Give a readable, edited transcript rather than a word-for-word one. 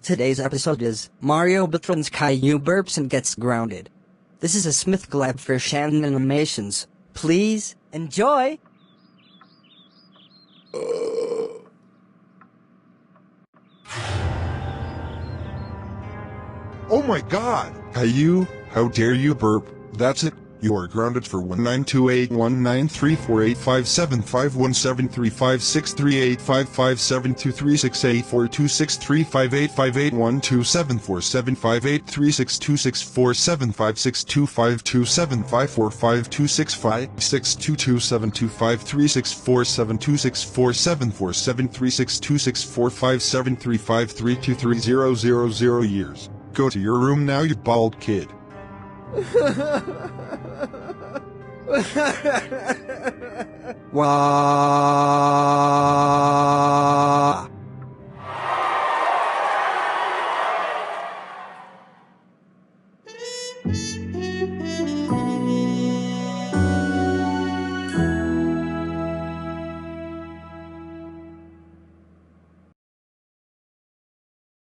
Today's episode is Mario Buitron's Caillou burps and gets grounded. This is a Smith collab for Shannon Animations. Please enjoy! Oh my god! Caillou, how dare you burp? That's it. You are grounded for 19281934857551736827275362725364726452735326000 years. Go to your room now, you bald kid. Wah.